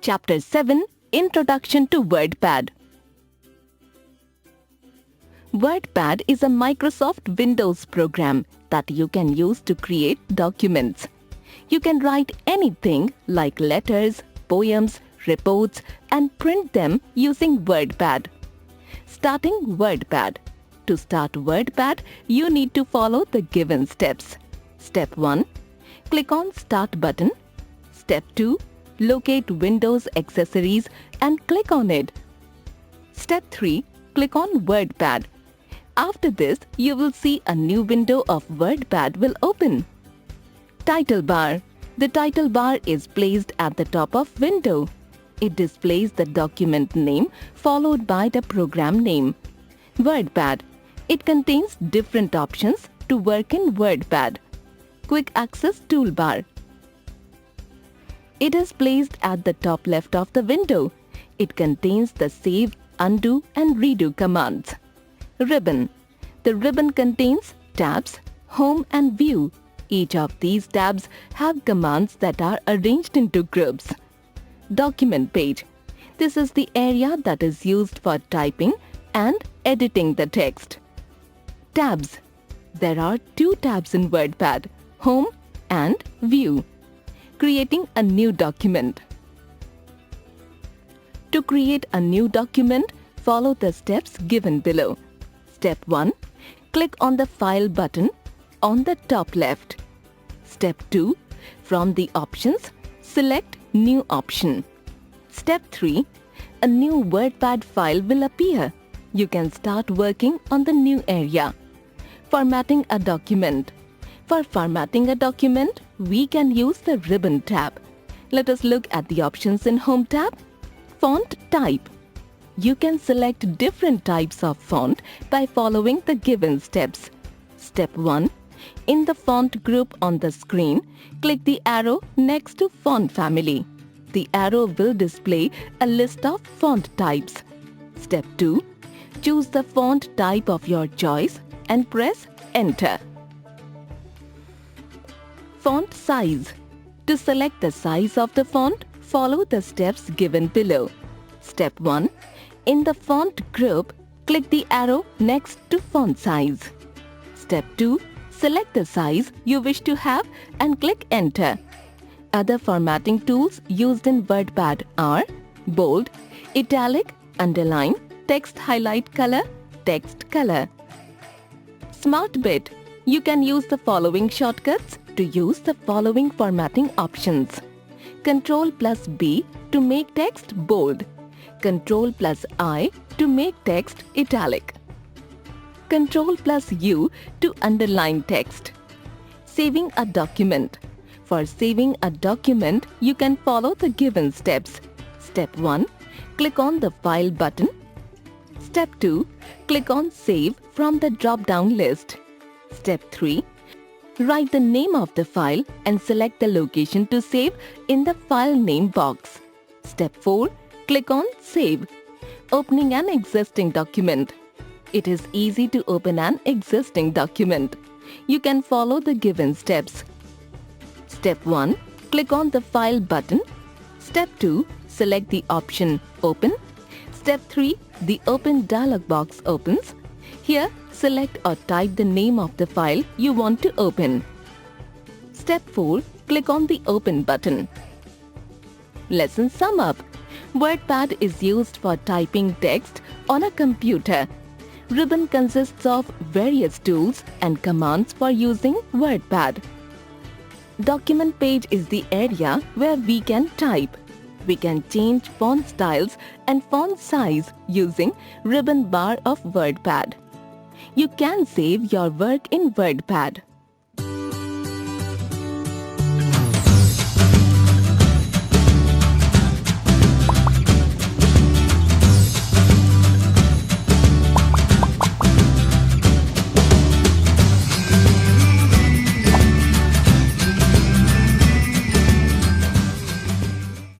Chapter 7 Introduction to WordPad. WordPad is a Microsoft Windows program that you can use to create documents. You can write anything like letters, poems, reports and print them using WordPad. Starting WordPad. To start WordPad, you need to follow the given steps. Step 1. Click on Start button. Step 2. Locate Windows accessories and click on it. Step 3. Click on WordPad. After this, you will see a new window of WordPad will open. Title bar. The title bar is placed at the top of window. It displays the document name followed by the program name. WordPad. It contains different options to work in WordPad. Quick access toolbar. It is placed at the top left of the window. It contains the save, undo and redo commands. Ribbon. The ribbon contains tabs, home and view. Each of these tabs have commands that are arranged into groups. Document page. This is the area that is used for typing and editing the text. Tabs. There are two tabs in WordPad, home and view. Creating a new document. To create a new document, follow the steps given below. Step 1. Click on the File button on the top left. Step 2. From the options, select New option. Step 3. A new WordPad file will appear. You can start working on the new area. Formatting a document. For formatting a document, we can use the Ribbon tab. Let us look at the options in Home tab. Font type. You can select different types of font by following the given steps. Step 1. In the font group on the screen, click the arrow next to Font Family. The arrow will display a list of font types. Step 2. Choose the font type of your choice and press Enter. Font size. To select the size of the font, follow the steps given below. Step 1. In the font group, click the arrow next to font size. Step 2. Select the size you wish to have and click Enter. Other formatting tools used in WordPad are bold, italic, underline, text highlight color, text color. Smart Bit. You can use the following shortcuts to use the following formatting options. Ctrl+B to make text bold. Ctrl+I to make text italic. Ctrl+U to underline text. Saving a document. For saving a document, you can follow the given steps. Step 1. Click on the File button. Step 2. Click on Save from the drop-down list. Step 3. Write the name of the file and select the location to save in the file name box. Step 4. Click on Save. Opening an existing document. It is easy to open an existing document. You can follow the given steps. Step 1. Click on the File button. Step 2. Select the option Open. Step 3. The Open dialog box opens. Here, select or type the name of the file you want to open. Step 4. Click on the Open button. Lesson sum up. WordPad is used for typing text on a computer. Ribbon consists of various tools and commands for using WordPad. Document page is the area where we can type. We can change font styles and font size using ribbon bar of WordPad. You can save your work in WordPad.